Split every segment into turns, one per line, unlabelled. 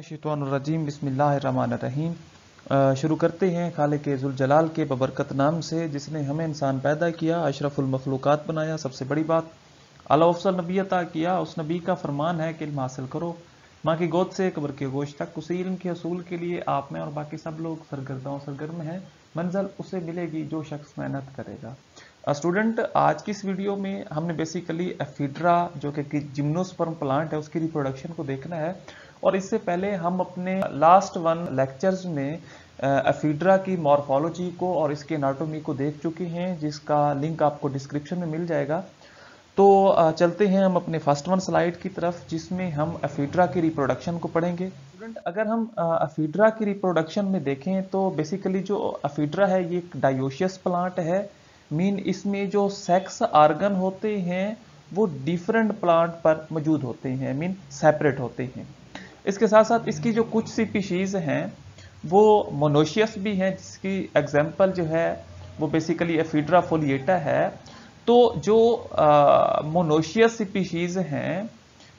मिनश्शैतानिर्रजीम बिस्मिल्लाहिर्रहमानिर्रहीम। शुरू करते हैं खालिक ज़ुल जलाल के बबरकत नाम से, जिसने हमें इंसान पैदा किया, अशरफुल मखलूक़ात बनाया, सबसे बड़ी बात आला अफ़ज़ल नबी अता किया। उस नबी का फरमान है कि इल्म हासिल करो माँ की गोद से कब्र के गोश्त तक। उसी इल्म के असूल के लिए आप में और बाकी सब लोग सरगर्म हैं। मंजिल उसे मिलेगी जो शख्स मेहनत करेगा। स्टूडेंट, आज की इस वीडियो में हमने बेसिकली एफीड्रा जो कि जिम्नोस्पर्म प्लांट है उसकी रिप्रोडक्शन को देखना है। और इससे पहले हम अपने लास्ट वन लेक्चर्स में एफीड्रा की मॉर्फोलॉजी को और इसके एनाटॉमी को देख चुके हैं, जिसका लिंक आपको डिस्क्रिप्शन में मिल जाएगा। तो चलते हैं हम अपने फर्स्ट वन स्लाइड की तरफ, जिसमें हम एफीड्रा की रिप्रोडक्शन को पढ़ेंगे। स्टूडेंट, अगर हम एफीड्रा की रिप्रोडक्शन में देखें तो बेसिकली जो एफीड्रा है ये एक डायोशियस प्लांट है। मीन इसमें जो सेक्स आर्गन होते हैं वो डिफरेंट प्लांट पर मौजूद होते हैं, मीन सेपरेट होते हैं। इसके साथ साथ इसकी जो कुछ स्पीशीज हैं वो मोनोशियस भी हैं, जिसकी एग्जांपल जो है वो बेसिकली एफीड्रा फोलिएटा है। तो जो मोनोशियस स्पीशीज हैं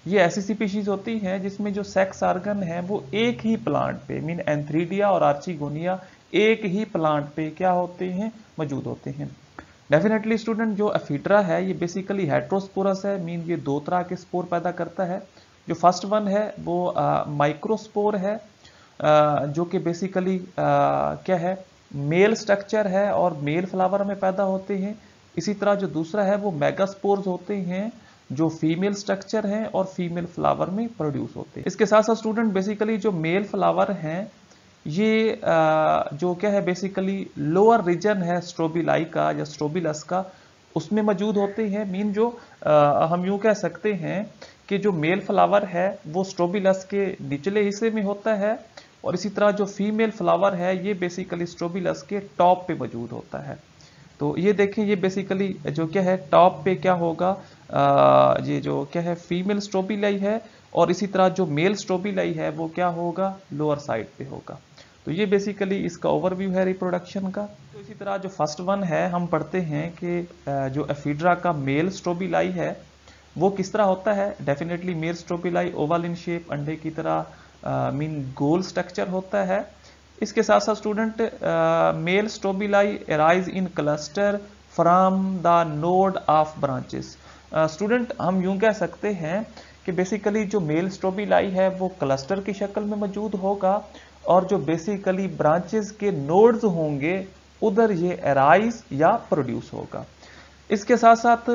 ये ऐसी स्पीशीज होती हैं जिसमें जो सेक्स आर्गन है वो एक ही प्लांट पे, मीन एंथ्रीडिया और आर्चिगोनिया एक ही प्लांट पे क्या होते हैं, मौजूद होते हैं। डेफिनेटली स्टूडेंट, जो एफीड्रा है ये बेसिकली हेट्रोस्पोरस है, मीन ये दो तरह के स्पोर पैदा करता है। जो फर्स्ट वन है वो माइक्रोस्पोर है, जो कि बेसिकली क्या है, मेल स्ट्रक्चर है और मेल फ्लावर में पैदा होते हैं। इसी तरह जो दूसरा है वो मेगास्पोर्स होते हैं, जो फीमेल स्ट्रक्चर हैं और फीमेल फ्लावर में प्रोड्यूस होते हैं। इसके साथ साथ स्टूडेंट बेसिकली जो मेल फ्लावर हैं ये जो क्या है बेसिकली लोअर रीजन है स्ट्रोबिलाई का या स्ट्रोबिलस का, उसमें मौजूद होते हैं। मीन जो हम यूं कह सकते हैं कि जो मेल फ्लावर है वो स्ट्रोबिलस के निचले हिस्से में होता है, और इसी तरह जो फीमेल फ्लावर है ये बेसिकली स्ट्रोबिलस के टॉप पे मौजूद होता है। तो ये देखें, ये बेसिकली जो क्या है टॉप पे क्या होगा, ये जो क्या है फीमेल स्ट्रोबिलाई है, और इसी तरह जो मेल स्ट्रोबिलाई है वो क्या होगा, लोअर साइड पे होगा। तो ये बेसिकली इसका ओवरव्यू है रिप्रोडक्शन का। तो इसी तरह जो फर्स्ट वन है हम पढ़ते हैं कि जो एफीड्रा का मेल स्ट्रोबिलाई है वो किस तरह होता है। Definitely male strobili oval in shape, अंडे की तरह मीन गोल स्ट्रक्चर होता है। इसके साथ साथ student male strobili arise in cluster from the node of branches. Student, हम यूं कह सकते हैं कि बेसिकली जो मेल स्ट्रोबिलाई है वो क्लस्टर की शक्ल में मौजूद होगा, और जो बेसिकली ब्रांचेस के नोड्स होंगे उधर ये अराइज या प्रोड्यूस होगा। इसके साथ साथ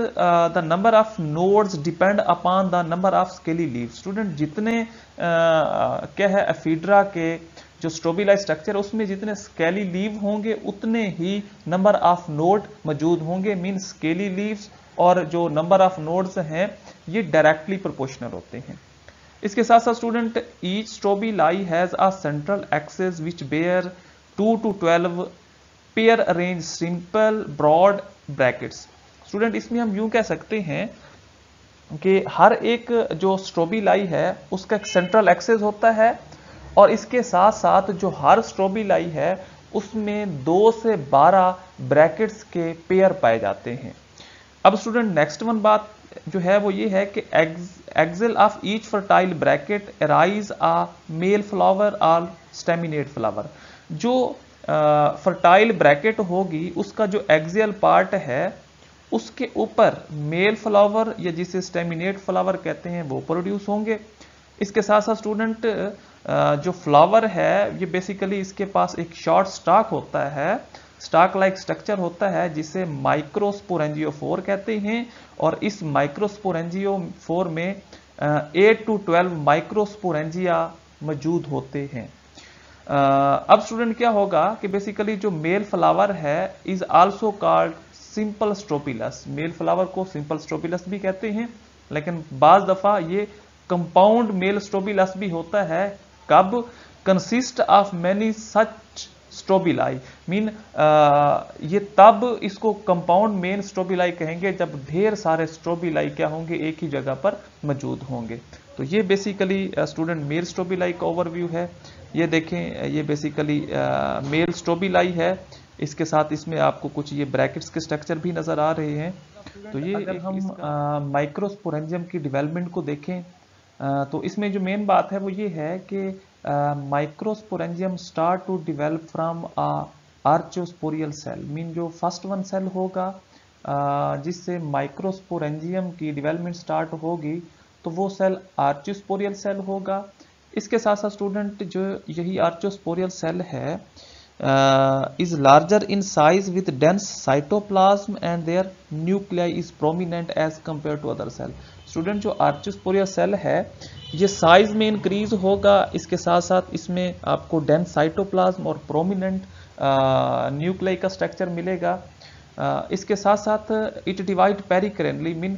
the number of nodes depend upon the number of scaly leave. Student, जितने क्या है एफीड्रा के जो स्ट्रोबिलाई स्ट्रक्चर है उसमें जितने स्केली लीव होंगे उतने ही नंबर ऑफ नोड मौजूद होंगे, मीन स्केली लीव्स और जो नंबर ऑफ नोड्स हैं ये डायरेक्टली प्रोपोर्शनल होते हैं। इसके साथ साथ student each strobili has a central axis which bear 2 to 12 pair arrange simple broad brackets. Student, इसमें हम यूं कह सकते हैं कि हर एक जो स्ट्रोबिलाई है उसका एक सेंट्रल एक्सिस होता है, और इसके साथ साथ जो हर स्ट्रोबिलाई है उसमें 2 से 12 ब्रैकेट्स के पेयर पाए जाते हैं। अब स्टूडेंट नेक्स्ट वन बात जो है वो ये है कि axil of each fertile bracket arise a male flower और स्टेमिनेट फ्लावर। जो फर्टाइल ब्रैकेट होगी उसका जो एक्सियल पार्ट है उसके ऊपर मेल फ्लावर या जिसे स्टेमिनेट फ्लावर कहते हैं वो प्रोड्यूस होंगे। इसके साथ साथ स्टूडेंट जो फ्लावर है ये बेसिकली इसके पास एक शॉर्ट स्टॉक होता है, स्टॉक लाइक स्ट्रक्चर होता है जिसे माइक्रोस्पोरेंजियोफोर कहते हैं, और इस माइक्रोस्पोरेंजियोफोर में 8 to 12 माइक्रोस्पोरेंजिया मौजूद होते हैं। अब स्टूडेंट क्या होगा कि बेसिकली जो मेल फ्लावर है is also called simple strobilus. Male flower को सिंपल स्ट्रोबिलस भी कहते हैं, लेकिन बाज दफा ये कंपाउंड मेल स्ट्रोबिलस भी होता है। कब? Consist of many such strobili, mean ये तब इसको कंपाउंड मेल स्ट्रोबिलाई कहेंगे जब ढेर सारे स्ट्रोबिलाई क्या होंगे, एक ही जगह पर मौजूद होंगे। तो ये बेसिकली स्टूडेंट मेल स्ट्रोबिलाई का ओवरव्यू है। ये देखें, ये बेसिकली मेल स्ट्रोबिलाई है, इसके साथ इसमें आपको कुछ ये ब्रैकेट्स के स्ट्रक्चर भी नजर आ रहे हैं। तो ये अगर हम माइक्रोस्पोरेंजियम की डेवलपमेंट को देखें तो इसमें जो मेन बात है वो ये है कि microsporangium start to develop from archesporial cell, mean जो फर्स्ट वन सेल होगा जिससे माइक्रोस्पोरेंजियम की डेवलपमेंट स्टार्ट होगी तो वो सेल आर्चोस्पोरियल सेल होगा। इसके साथ साथ स्टूडेंट जो यही आर्चोस्पोरियल सेल है is larger in size with dense cytoplasm and their nuclei is prominent as compared to other cell। Student जो आर्चोस्पोरियल सेल है ये साइज में इंक्रीज होगा, इसके साथ साथ इसमें आपको डेंस साइटोप्लाज्म और प्रोमिनेंट न्यूक्लियाई का स्ट्रक्चर मिलेगा। इसके साथ साथ इट डिवाइड पेरिक्रेनली, मीन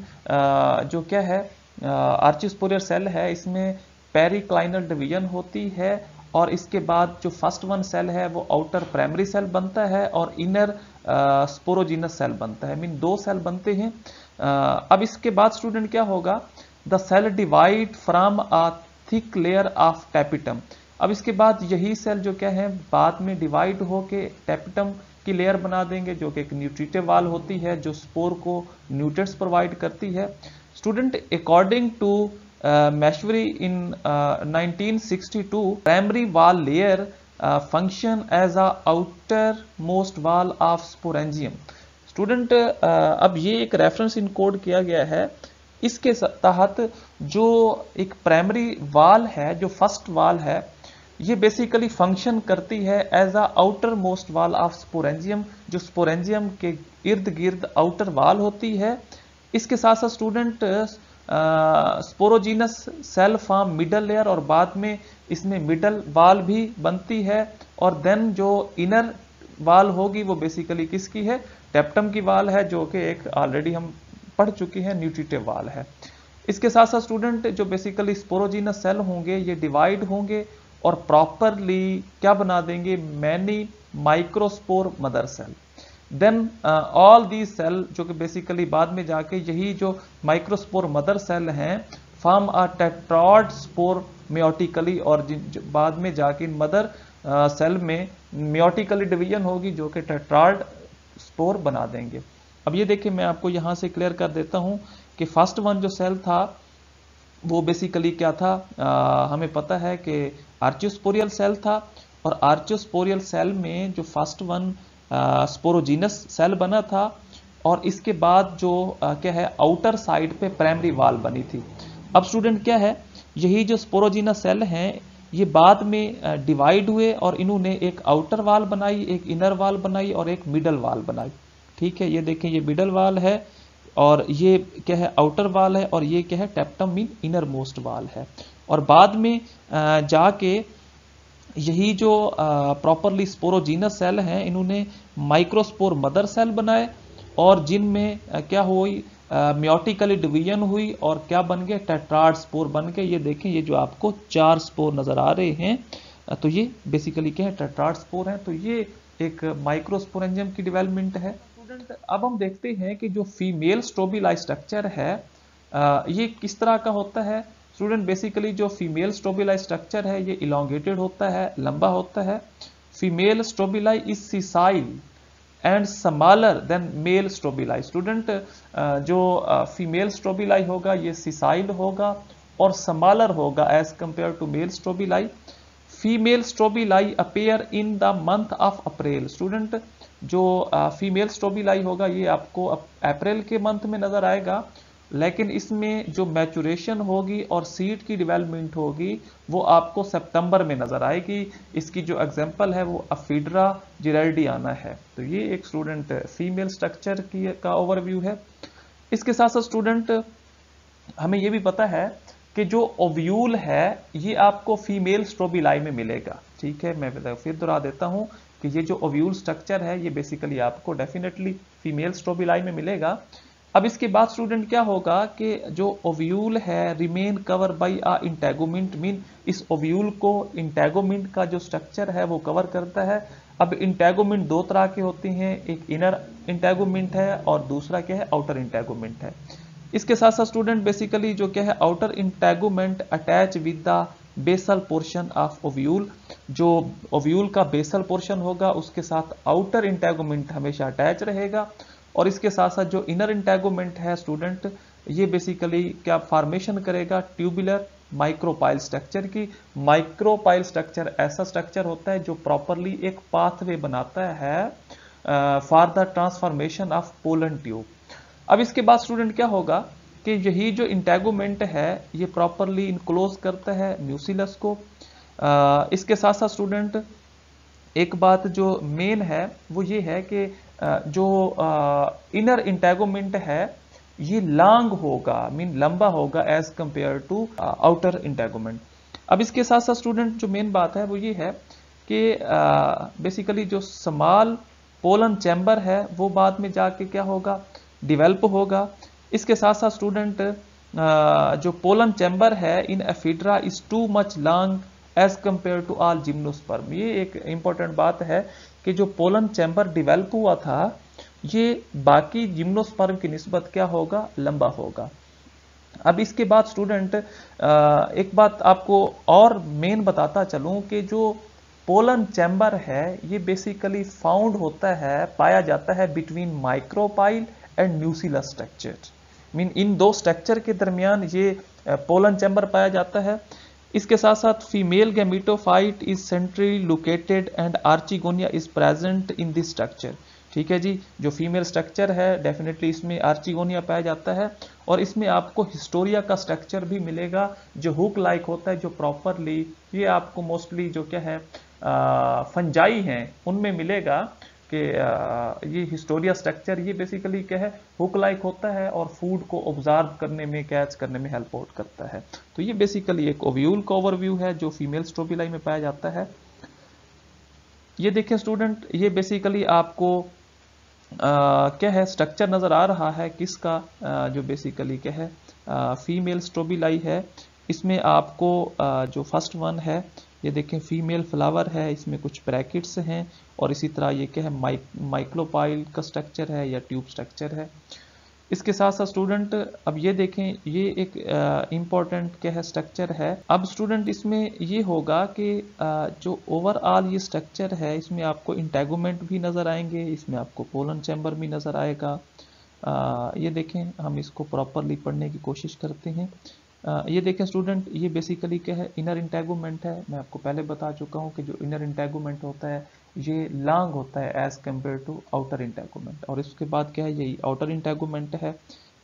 जो क्या है आर्चोस्पोरियल सेल है इसमें पेरिक्लाइनल डिवीजन होती है और इसके बाद जो फर्स्ट वन सेल है वो आउटर प्राइमरी सेल बनता है और इनर स्पोरोजिनस सेल बनता है, मीन दो सेल बनते हैं। अब इसके बाद स्टूडेंट क्या होगा, the cell divide from a thick layer of tapetum. अब इसके बाद यही सेल जो क्या है बाद में डिवाइड होके टैपिटम की लेयर बना देंगे जो कि एक न्यूट्रिटिव वाल होती है जो स्पोर को न्यूट्रिएंट्स प्रोवाइड करती है। Student according to Mashwari in 1962, primary wall layer function as a outermost wall of sporangium। Student अब ये एक रेफरेंस इनकोड किया गया है, इसके तहत जो एक प्राइमरी वाल है जो फर्स्ट वाल है ये बेसिकली फंक्शन करती है as a outer most wall of sporangium, जो स्पोरेंजियम के इर्द गिर्द आउटर वाल होती है। इसके साथ साथ student sporogenous cell form middle layer और बाद में इसमें मिडल वाल भी बनती है और देन जो इनर वाल होगी वो बेसिकली किसकी है, टैप्टम की वाल है जो कि एक ऑलरेडी हम पढ़ चुके हैं न्यूट्रिटिव वाल है। इसके साथ साथ स्टूडेंट जो बेसिकली स्पोरोजीनस सेल होंगे ये डिवाइड होंगे और प्रॉपरली क्या बना देंगे, many microspore mother cell. Then all the cell जो कि बेसिकली बाद में जाके यही जो माइक्रोस्पोर मदर सेल हैं form a tetrad spore meiotically, और बाद में जाके मदर सेल में मियोटिकली डिवीजन होगी जो कि टेट्राड स्पोर बना देंगे। अब ये देखिए मैं आपको यहां से क्लियर कर देता हूं कि फर्स्ट वन जो सेल था वो बेसिकली क्या था, हमें पता है कि आर्चोस्पोरियल सेल था और आर्चोस्पोरियल सेल में जो फर्स्ट वन स्पोरोजीनस सेल बना था और इसके बाद जो क्या है आउटर साइड पे प्राइमरी वाल बनी थी। अब स्टूडेंट क्या है, यही जो स्पोरोजीनस सेल हैं ये बाद में डिवाइड हुए और इन्होंने एक आउटर वाल बनाई, एक इनर वाल बनाई और एक मिडल वाल बनाई। ठीक है, ये देखें ये मिडल वाल है और ये क्या है आउटर वाल है और ये क्या है टैप्टम मीन इनर मोस्ट वाल है। और बाद में जाके यही जो प्रॉपरली स्पोरोजीनस सेल हैं इन्होंने माइक्रोस्पोर मदर सेल बनाए और जिनमें क्या हुई मियोटिकली डिवीजन हुई और क्या बन गए, टेट्राड स्पोर बन गए। ये देखें ये जो आपको 4 स्पोर नजर आ रहे हैं तो ये बेसिकली क्या है टेट्राड स्पोर है। तो ये एक माइक्रोस्पोरेंजियम की डेवलपमेंट है। स्टूडेंट अब हम देखते हैं कि जो फीमेल स्ट्रोबिलाई स्ट्रक्चर है ये किस तरह का होता है। स्टूडेंट बेसिकली जो फीमेल स्ट्रोबिलाई स्ट्रक्चर है ये इलोंगेटेड होता है, लंबा होता है। Female strobili is sessile and smaller than male strobili. Student जो फीमेल स्ट्रोबिलाई होगा ये सिसाइल होगा और स्मॉलर होगा as compare to male strobili. Female strobili appear in the month of April. Student जो फीमेल स्ट्रोबिलाई होगा ये आपको अप्रैल के मंथ में नजर आएगा, लेकिन इसमें जो मैचुरेशन होगी और सीड की डेवलपमेंट होगी वो आपको सितंबर में नजर आएगी। इसकी जो एग्जांपल है वो अफीड्रा जिराल्डियाना है। तो ये एक स्टूडेंट फीमेल स्ट्रक्चर की का ओवरव्यू है। इसके साथ साथ स्टूडेंट हमें ये भी पता है कि जो ओव्यूल है ये आपको फीमेल स्ट्रोबिलाई में मिलेगा। ठीक है, मैं फिर दोहरा देता हूं कि ये जो ओव्यूल स्ट्रक्चर है ये बेसिकली आपको डेफिनेटली फीमेल स्ट्रोबिलाई में मिलेगा। अब इसके बाद स्टूडेंट क्या होगा कि जो ओव्यूल है remain cover by a integument, mean इस ओव्यूल को इंटेगुमेंट का जो स्ट्रक्चर है वो कवर करता है। अब इंटेगुमेंट दो तरह के होते हैं, एक इनर इंटेगुमेंट है और दूसरा क्या है आउटर इंटेगुमेंट है। इसके साथ साथ स्टूडेंट बेसिकली जो क्या है outer integument attach with the basal portion of ovule. जो ओव्यूल का बेसल पोर्शन होगा उसके साथ आउटर इंटेगुमेंट हमेशा अटैच रहेगा और इसके साथ साथ जो इनर इंटेगुमेंट है स्टूडेंट, ये बेसिकली क्या फॉर्मेशन करेगा, ट्यूबुलर माइक्रोपाइल स्ट्रक्चर की। माइक्रोपाइल स्ट्रक्चर ऐसा स्ट्रक्चर होता है जो प्रॉपरली एक पाथवे बनाता है for the transformation of pollen tube. अब इसके बाद स्टूडेंट क्या होगा कि यही जो इंटेगुमेंट है ये प्रॉपरली इनक्लोज करता है न्यूक्लियस को। इसके साथ साथ स्टूडेंट एक बात जो मेन है वो ये है कि जो इनर इंटेगुमेंट है ये लॉन्ग होगा, मीन लंबा होगा as compare to outer integument. अब इसके साथ साथ स्टूडेंट जो मेन बात है वो ये है कि बेसिकली जो स्मॉल पोलन चैम्बर है वो बाद में जाके क्या होगा, डिवेल्प होगा। इसके साथ साथ स्टूडेंट जो पोलन चैम्बर है in Ephedra is too much long as compare to all gymnosperm. ये एक इंपॉर्टेंट बात है कि जो पोलन चैम्बर डिवेल्प हुआ था ये बाकी जिम्नोस्पर्म की निस्बत क्या होगा, लंबा होगा। अब इसके बाद स्टूडेंट एक बात आपको और मेन बताता चलूं कि जो पोलन चैम्बर है ये बेसिकली फाउंड होता है, पाया जाता है between micropyle and nucleus structure. Mean in दो स्ट्रक्चर के दरमियान ये पोलन चैम्बर पाया जाता है। इसके साथ साथ female gametophyte is centrally located and archegonia is present in this structure. ठीक है जी, जो फीमेल स्ट्रक्चर है डेफिनेटली इसमें आर्चिगोनिया पाया जाता है और इसमें आपको हिस्टोरिया का स्ट्रक्चर भी मिलेगा जो हुक लाइक होता है, जो प्रॉपरली ये आपको मोस्टली जो क्या है फंजाई हैं उनमें मिलेगा कि ये हिस्टोरिया स्ट्रक्चर ये बेसिकली क्या है, हुक लाइक होता है और फूड को ऑब्जर्व करने में, कैच करने में हेल्प आउट करता है। तो ये बेसिकली एक ओव्यूल का ओवरव्यू है जो फीमेल स्ट्रोबिलाई में पाया जाता है। ये देखें स्टूडेंट, ये बेसिकली आपको क्या है स्ट्रक्चर नजर आ रहा है किसका, जो बेसिकली क्या है फीमेल स्ट्रोबिलाई है। इसमें आपको जो फर्स्ट वन है ये देखें फीमेल फ्लावर है, इसमें कुछ ब्रैकेट्स हैं और इसी तरह ये क्या है माइक्रोपाइल का स्ट्रक्चर है या ट्यूब स्ट्रक्चर है। इसके साथ साथ स्टूडेंट अब ये देखें ये एक इम्पॉर्टेंट क्या है स्ट्रक्चर है। अब स्टूडेंट इसमें ये होगा कि जो ओवरऑल ये स्ट्रक्चर है इसमें आपको इंटेगुमेंट भी नज़र आएंगे, इसमें आपको पोलन चैम्बर भी नज़र आएगा। ये देखें हम इसको प्रॉपरली पढ़ने की कोशिश करते हैं। ये देखें स्टूडेंट ये बेसिकली क्या है, इनर इंटेगुमेंट है। मैं आपको पहले बता चुका हूँ कि जो इनर इंटेगुमेंट होता है ये लॉन्ग होता है as compare to outer integument. और इसके बाद क्या है, यही आउटर इंटेगुमेंट है।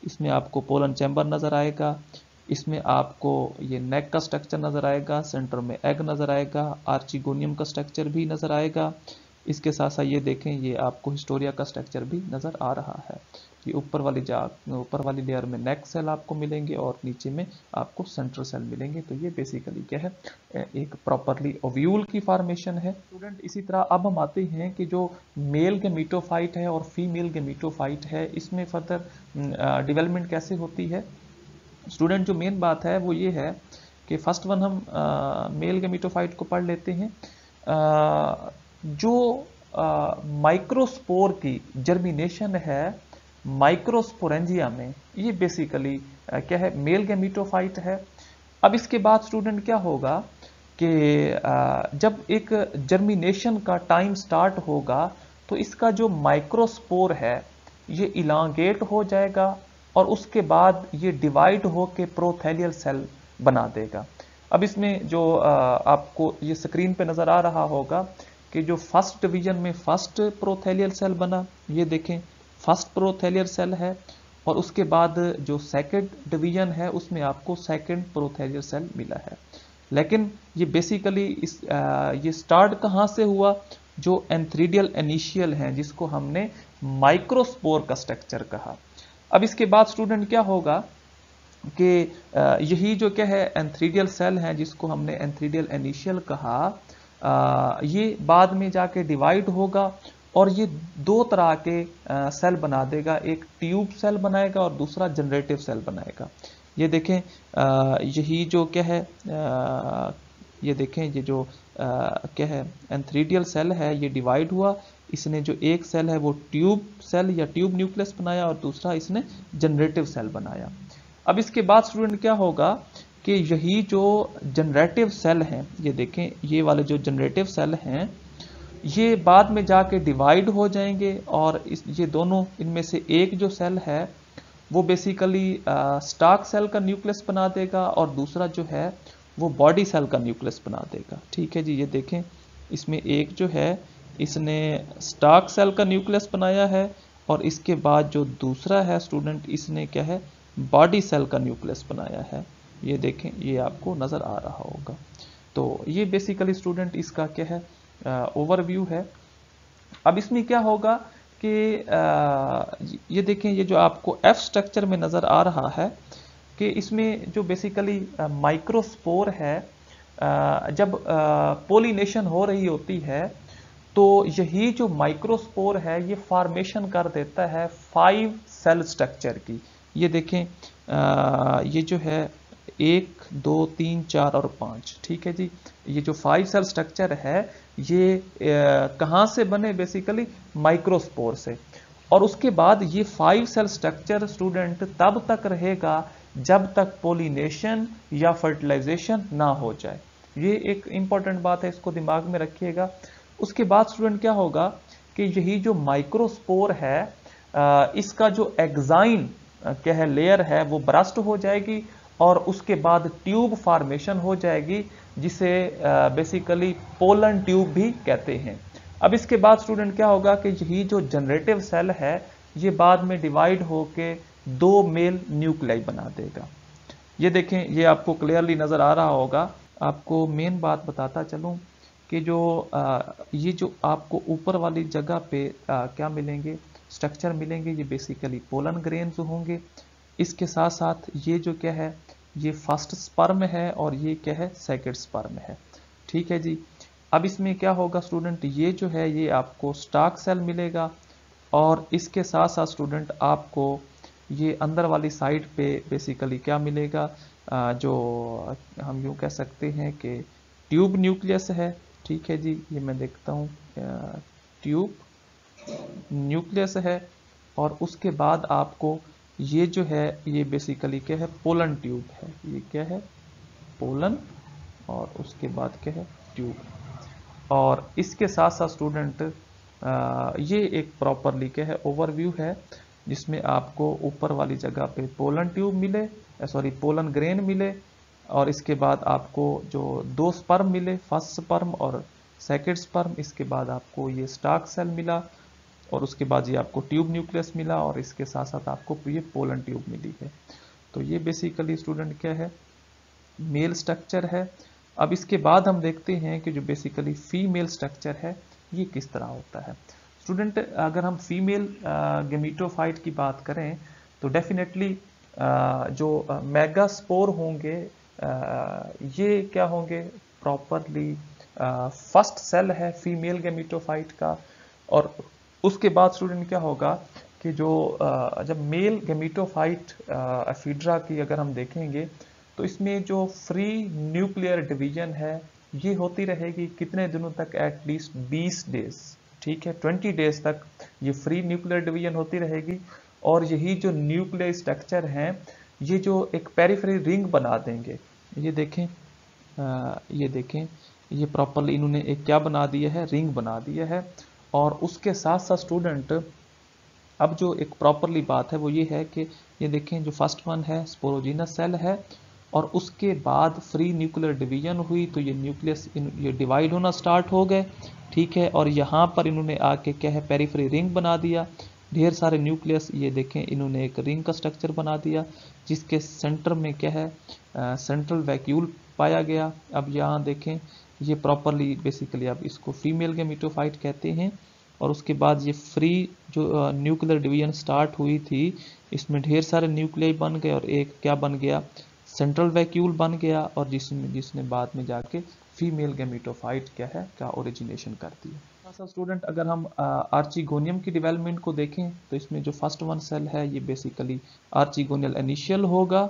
इसमें आपको पोलन चैम्बर नज़र आएगा, इसमें आपको ये नेक का स्ट्रक्चर नज़र आएगा, सेंटर में एग नज़र आएगा, आर्चिगोनियम का स्ट्रक्चर भी नज़र आएगा। इसके साथ साथ ये देखें ये आपको हिस्टोरिया का स्ट्रक्चर भी नज़र आ रहा है। ये ऊपर वाली लेयर में नेक सेल आपको मिलेंगे और नीचे में आपको सेंट्रल सेल मिलेंगे। तो ये बेसिकली क्या है, एक प्रॉपरली ओव्यूल की फॉर्मेशन है स्टूडेंट। इसी तरह अब हम आते हैं कि जो मेल गैमेटोफाइट है और फीमेल गैमेटोफाइट है इसमें फर्दर डेवलपमेंट कैसे होती है स्टूडेंट। जो मेन बात है वो ये है कि फर्स्ट वन हम मेल गैमेटोफाइट को पढ़ लेते हैं। जो माइक्रोस्पोर की जर्मिनेशन है माइक्रोस्पोरेंजिया में, ये बेसिकली क्या है, मेल गैमेटोफाइट है। अब इसके बाद स्टूडेंट क्या होगा कि जब एक जर्मिनेशन का टाइम स्टार्ट होगा तो इसका जो माइक्रोस्पोर है ये इलांगेट हो जाएगा और उसके बाद ये डिवाइड होके प्रोथैलियल सेल बना देगा। अब इसमें जो आपको ये स्क्रीन पे नजर आ रहा होगा कि जो फर्स्ट डिवीजन में फर्स्ट प्रोथैलियल सेल बना, ये देखें फर्स्ट प्रोथैलियल सेल है, और उसके बाद जो सेकंड डिवीजन है उसमें आपको सेकंड प्रोथैलियल सेल मिला है। लेकिन ये बेसिकली ये स्टार्ट कहाँ से हुआ, जो एंथ्रीडियल इनिशियल हैं जिसको हमने माइक्रोस्पोर का स्ट्रक्चर कहा। अब इसके बाद स्टूडेंट क्या होगा कि यही जो क्या है एंथ्रीडियल सेल हैं जिसको हमने एंथ्रीडियल इनिशियल कहा, ये बाद में जाके डिवाइड होगा और ये दो तरह के सेल बना देगा, एक ट्यूब सेल बनाएगा और दूसरा जनरेटिव सेल बनाएगा। ये देखें यही जो क्या है, ये देखें ये जो क्या है एंथ्रीडियल सेल है ये डिवाइड हुआ, इसने जो एक सेल है वो ट्यूब सेल या ट्यूब न्यूक्लियस बनाया और दूसरा इसने जनरेटिव सेल बनाया। अब इसके बाद स्टूडेंट क्या होगा कि यही जो जनरेटिव सेल हैं, ये देखें ये वाले जो जनरेटिव सेल हैं ये बाद में जाके डिवाइड हो जाएंगे और ये दोनों इनमें से एक जो सेल है वो बेसिकली स्टार्क सेल का न्यूक्लियस बना देगा और दूसरा जो है वो बॉडी सेल का न्यूक्लियस बना देगा। ठीक है जी, ये देखें इसमें एक जो है इसने स्टार्क सेल का न्यूक्लियस बनाया है और इसके बाद जो दूसरा है स्टूडेंट इसने क्या है बॉडी सेल का न्यूक्लियस बनाया है। ये देखें, ये आपको नज़र आ रहा होगा। तो ये बेसिकली स्टूडेंट इसका क्या है ओवरव्यू है। अब इसमें क्या होगा कि ये देखें, ये जो आपको एफ स्ट्रक्चर में नज़र आ रहा है कि इसमें जो बेसिकली माइक्रोस्पोर है, जब पोलिनेशन हो रही होती है तो यही जो माइक्रोस्पोर है ये फॉर्मेशन कर देता है 5 सेल स्ट्रक्चर की। ये देखें ये जो है 1 2 3 4 और 5। ठीक है जी, ये जो 5 सेल स्ट्रक्चर है ये कहाँ से बने, बेसिकली माइक्रोस्पोर से। और उसके बाद ये 5 सेल स्ट्रक्चर स्टूडेंट तब तक रहेगा जब तक पोलिनेशन या फर्टिलाइजेशन ना हो जाए। ये एक इंपॉर्टेंट बात है, इसको दिमाग में रखिएगा। उसके बाद स्टूडेंट क्या होगा कि यही जो माइक्रोस्पोर है इसका जो एक्साइन क्या है लेयर है वो बरस्ट हो जाएगी और उसके बाद ट्यूब फॉर्मेशन हो जाएगी जिसे बेसिकली पोलन ट्यूब भी कहते हैं। अब इसके बाद स्टूडेंट क्या होगा कि यही जो जनरेटिव सेल है ये बाद में डिवाइड होके 2 मेल न्यूक्लियाई बना देगा। ये देखें, ये आपको क्लियरली नजर आ रहा होगा। आपको मेन बात बताता चलूं कि जो ये जो आपको ऊपर वाली जगह पे क्या मिलेंगे स्ट्रक्चर मिलेंगे, ये बेसिकली पोलन ग्रेन्स होंगे। इसके साथ साथ ये जो क्या है ये फर्स्ट स्पर्म है और ये क्या है सेकंड स्पर्म है। ठीक है जी, अब इसमें क्या होगा स्टूडेंट, ये जो है ये आपको स्टार्क सेल मिलेगा और इसके साथ साथ स्टूडेंट आपको ये अंदर वाली साइड पे बेसिकली क्या मिलेगा, जो हम यूँ कह सकते हैं कि ट्यूब न्यूक्लियस है। ठीक है जी, ये मैं देखता हूँ ट्यूब न्यूक्लियस है और उसके बाद आपको ये जो है ये बेसिकली क्या है पोलन ट्यूब है। ये क्या है पोलन और उसके बाद क्या है ट्यूब। और इसके साथ साथ स्टूडेंट ये एक प्रॉपरली क्या है ओवरव्यू है जिसमें आपको ऊपर वाली जगह पे पोलन ट्यूब मिले, सॉरी पोलन ग्रेन मिले और इसके बाद आपको जो 2 स्पर्म मिले, फर्स्ट स्पर्म और सेकंड स्पर्म। इसके बाद आपको ये स्टार्क सेल मिला और उसके बाद ये आपको ट्यूब न्यूक्लियस मिला और इसके साथ साथ आपको ये पोलन ट्यूब मिली है। तो ये बेसिकली स्टूडेंट क्या है मेल स्ट्रक्चर है। अब इसके बाद हम देखते हैं कि जो बेसिकली फीमेल स्ट्रक्चर है ये किस तरह होता है। स्टूडेंट अगर हम फीमेल गेमीटोफाइट की बात करें तो डेफिनेटली जो मेगास्पोर होंगे ये क्या होंगे प्रॉपरली फर्स्ट सेल है फीमेल गेमीटोफाइट का। और उसके बाद स्टूडेंट क्या होगा कि जो जब मेल गेमीटोफाइट एफिड्रा की अगर हम देखेंगे तो इसमें जो फ्री न्यूक्लियर डिवीजन है ये होती रहेगी कितने दिनों तक, एटलीस्ट 20 डेज। ठीक है, 20 डेज तक ये फ्री न्यूक्लियर डिवीजन होती रहेगी और यही जो न्यूक्लियर स्ट्रक्चर हैं ये जो एक पेरिफेरी रिंग बना देंगे। ये देखें ये देखें ये प्रॉपरली इन्होंने एक क्या बना दिया है रिंग बना दिया है। और उसके साथ साथ स्टूडेंट अब जो एक प्रॉपरली बात है वो ये है कि ये देखें जो फर्स्ट वन है स्पोरोजिनस सेल है और उसके बाद फ्री न्यूक्लियर डिवीजन हुई तो ये न्यूक्लियस ये डिवाइड होना स्टार्ट हो गए। ठीक है, और यहाँ पर इन्होंने आके क्या है पेरिफेरी रिंग बना दिया, ढेर सारे न्यूक्लियस। ये देखें इन्होंने एक रिंग का स्ट्रक्चर बना दिया जिसके सेंटर में क्या है सेंट्रल वैक्यूल पाया गया। अब यहाँ देखें ये प्रॉपरली बेसिकली अब इसको फीमेल गेमीटोफाइट कहते हैं। और उसके बाद ये फ्री जो न्यूक्लियर डिवीजन स्टार्ट हुई थी इसमें ढेर सारे न्यूक्लियाई बन गए और एक क्या बन गया सेंट्रल वैक्यूल बन गया और जिसने बाद में जाके फीमेल गेमीटोफाइट क्या है का ओरिजिनेशन करती है। ऐसा स्टूडेंट अगर हम आर्चिगोनियम की डेवलपमेंट को देखें तो इसमें जो फर्स्ट वन सेल है ये बेसिकली आर्चिगोनियल इनिशियल होगा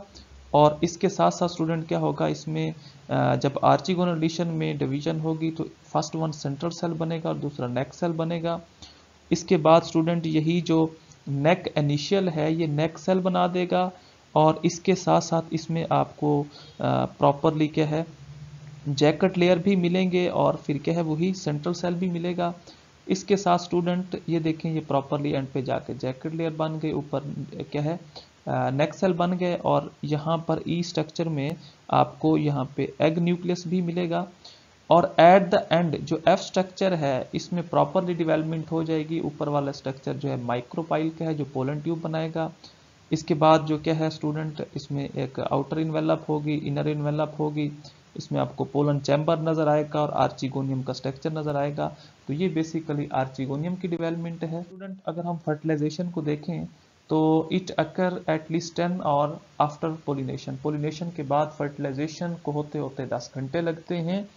और इसके साथ साथ स्टूडेंट क्या होगा इसमें जब आर्चिगोनल एडिशन में डिवीजन होगी तो फर्स्ट वन सेंट्रल सेल बनेगा और दूसरा नेक सेल बनेगा। इसके बाद स्टूडेंट यही जो नेक इनिशियल है ये नेक सेल बना देगा और इसके साथ साथ इसमें आपको प्रॉपरली क्या है जैकेट लेयर भी मिलेंगे और फिर क्या है वही सेंट्रल सेल भी मिलेगा। इसके साथ स्टूडेंट ये देखें, ये प्रॉपरली एंड पे जाके जैकेट लेयर बन गए, ऊपर क्या है नेक सेल बन गए, और यहाँ पर ई स्ट्रक्चर में आपको यहाँ पे एग न्यूक्लियस भी मिलेगा। और एट द एंड जो एफ स्ट्रक्चर है इसमें प्रॉपरली डेवलपमेंट हो जाएगी। ऊपर वाला स्ट्रक्चर जो है माइक्रोपाइल का है जो पोलन ट्यूब बनाएगा। इसके बाद जो क्या है स्टूडेंट, इसमें एक आउटर इन्वेलप होगी, इनर इन्वेलप होगी, इसमें आपको पोलन चैम्बर नजर आएगा और आर्चिगोनियम का स्ट्रक्चर नजर आएगा। तो ये बेसिकली आर्चिगोनियम की डेवलपमेंट है। स्टूडेंट अगर हम फर्टिलाइजेशन को देखें तो इट अकर एट लीस्ट 10 और आफ्टर पोलिनेशन, पोलिनेशन के बाद फर्टिलाइजेशन को होते होते 10 घंटे लगते हैं।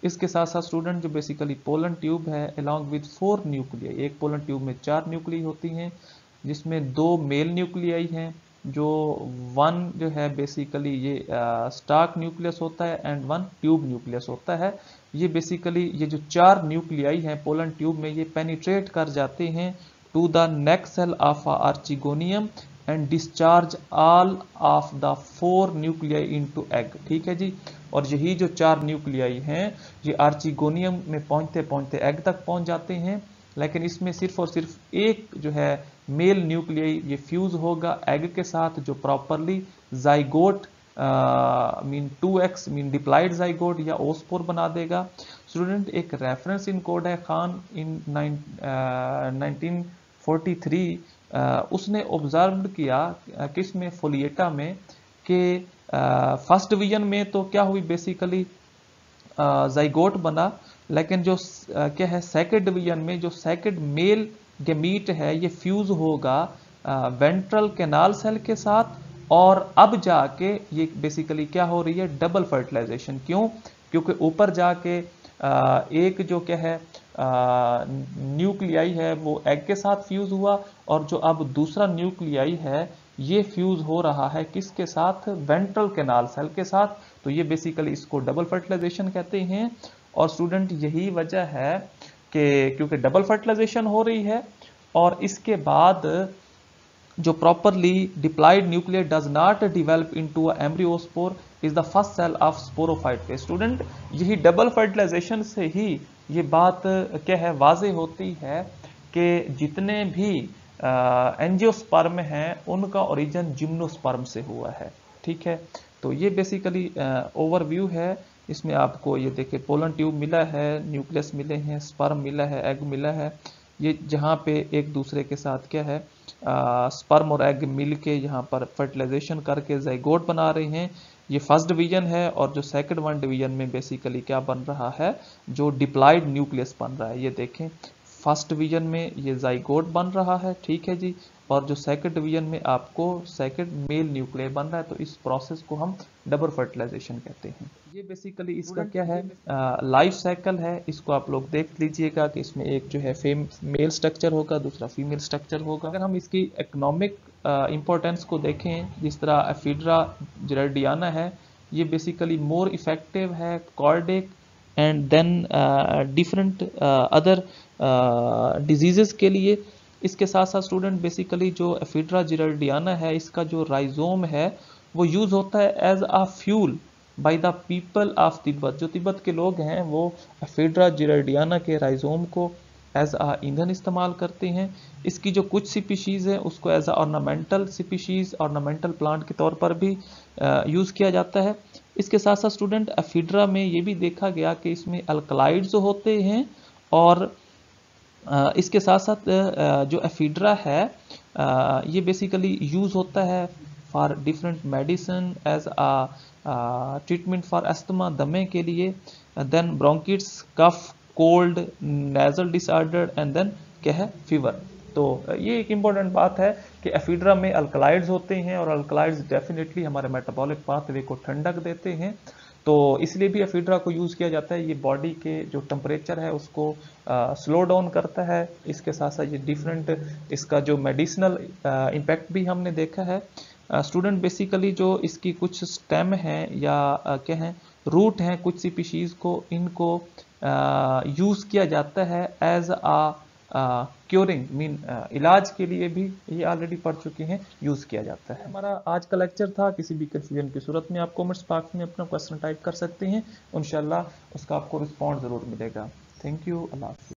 इसके साथ साथ स्टूडेंट जो बेसिकली पोलन ट्यूब है अलॉन्ग विद 4 न्यूक्लियाई, एक पोलन ट्यूब में 4 न्यूक्लियाई होती हैं, जिसमें 2 मेल न्यूक्लियाई हैं, जो 1 जो है बेसिकली ये स्टार्क न्यूक्लियस होता है एंड 1 ट्यूब न्यूक्लियस होता है। ये बेसिकली ये जो 4 न्यूक्लियाई हैं पोलन ट्यूब में, ये पेनिट्रेट कर जाते हैं to the neck cell of archegonium and discharge all of the 4 nuclei into egg. ठीक है जी। और यही जो 4 न्यूक्लियाई हैं ये आर्चिगोनियम में पहुंचते पहुंचते एग तक पहुंच जाते हैं, लेकिन इसमें सिर्फ और सिर्फ एक जो है मेल न्यूक्लियाई ये फ्यूज होगा एग के साथ, जो properly zygote mean 2x mean diploid zygote या ओस्पोर बना देगा। स्टूडेंट एक रेफरेंस इन कोड है खान इन 1943, उसने ऑब्जर्व किया किसमें, फोलिएटा में, कि फर्स्ट डिवीजन में तो क्या हुई बेसिकली जाइगोट बना, लेकिन जो क्या है सेकंड डिवीजन में जो सेकंड मेल गैमीट है ये फ्यूज होगा वेंट्रल कैनाल सेल के साथ, और अब जाके ये बेसिकली क्या हो रही है डबल फर्टिलाइजेशन। क्यों? क्योंकि ऊपर जाके एक जो क्या है न्यूक्लियाई है वो एग के साथ फ्यूज हुआ, और जो अब दूसरा न्यूक्लियाई है ये फ्यूज हो रहा है किसके साथ, वेंट्रल कैनाल सेल के साथ। तो ये बेसिकली इसको डबल फर्टिलाइजेशन कहते हैं। और स्टूडेंट यही वजह है कि क्योंकि डबल फर्टिलाइजेशन हो रही है और इसके बाद जो properly diploid nuclear does not develop into embryospore is the first cell of sporophyte phase. Student यही डबल फर्टिलाइजेशन से ही ये बात क्या है वाजे होती है कि जितने भी एंजियोस्पर्म हैं उनका ओरिजिन जिम्नोस्पर्म से हुआ है। ठीक है, तो ये बेसिकली ओवरव्यू है। इसमें आपको ये देखिए पोलन ट्यूब मिला है, न्यूक्लियस मिले हैं, स्पर्म मिला है, एग मिला है। ये जहाँ पे एक दूसरे के साथ क्या है स्पर्म और एग मिल के यहाँ पर फर्टिलाइजेशन करके जाइगोट बना रहे हैं। ये फर्स्ट डिवीजन है, और जो सेकंड वन डिवीजन में बेसिकली क्या बन रहा है, जो डिप्लाइड न्यूक्लियस बन रहा है। ये देखें फर्स्ट डिवीजन में ये जाइगोट बन रहा है, ठीक है जी, और जो सेकंड डिवीजन में आपको सेकंड मेल न्यूक्लियर बन रहा है। तो इस प्रोसेस को हम डबल फर्टिलाइजेशन कहते हैं। ये बेसिकली इसका क्या है लाइफ साइकिल है। इसको आप लोग देख लीजिएगा कि इसमें एक जो है मेल स्ट्रक्चर होगा, दूसरा फीमेल स्ट्रक्चर होगा। अगर हम इसकी इकोनॉमिक इंपॉर्टेंस को देखें, जिस तरह एफिड्रा जिरार्डियाना है, ये बेसिकली मोर इफेक्टिव है cardiac and then different other diseases के लिए। इसके साथ साथ स्टूडेंट बेसिकली जो एफिड्रा जिरार्डियाना है इसका जो राइजोम है वो यूज होता है as a fuel by the people of Tibet. जो तिब्बत के लोग हैं वो एफिड्रा जिरार्डियाना के राइजोम को एज अ ईंधन इस्तेमाल करते हैं। इसकी जो कुछ स्पीशीज है उसको as a ornamental species, ornamental plant के तौर पर भी यूज किया जाता है। इसके साथ साथ स्टूडेंट एफिड्रा में ये भी देखा गया कि इसमें अल्कलाइड्स होते हैं, और इसके साथ साथ जो एफिड्रा है ये बेसिकली यूज होता है for different medicine as a treatment for asthma, दमे के लिए, then bronchitis, cough, cold, nasal disorder and then क्या है फीवर। तो ये एक इम्पॉर्टेंट बात है कि एफिड्रा में अल्कलाइड्स होते हैं, और अल्कलाइड्स डेफिनेटली हमारे मेटाबॉलिक पाथवे को ठंडक देते हैं। तो इसलिए भी एफिड्रा को यूज़ किया जाता है। ये बॉडी के जो टेम्परेचर है उसको स्लो डाउन करता है। इसके साथ साथ ये डिफरेंट इसका जो मेडिसिनल इम्पैक्ट भी हमने देखा है। स्टूडेंट बेसिकली जो इसकी कुछ स्टेम हैं या क्या हैं रूट हैं, कुछ स्पीशीज़ को इनको यूज़ किया जाता है एज अ क्योरिंग मीन इलाज के लिए भी ये ऑलरेडी पढ़ चुके हैं, यूज़ किया जाता है। हमारा आज का लेक्चर था। किसी भी कंफ्यूजन की सूरत में आप कमेंट्स बॉक्स में अपना क्वेश्चन टाइप कर सकते हैं, इंशाल्लाह उसका आपको रिस्पॉन्स ज़रूर मिलेगा। थैंक यू, अल्लाह हाफ़िज़।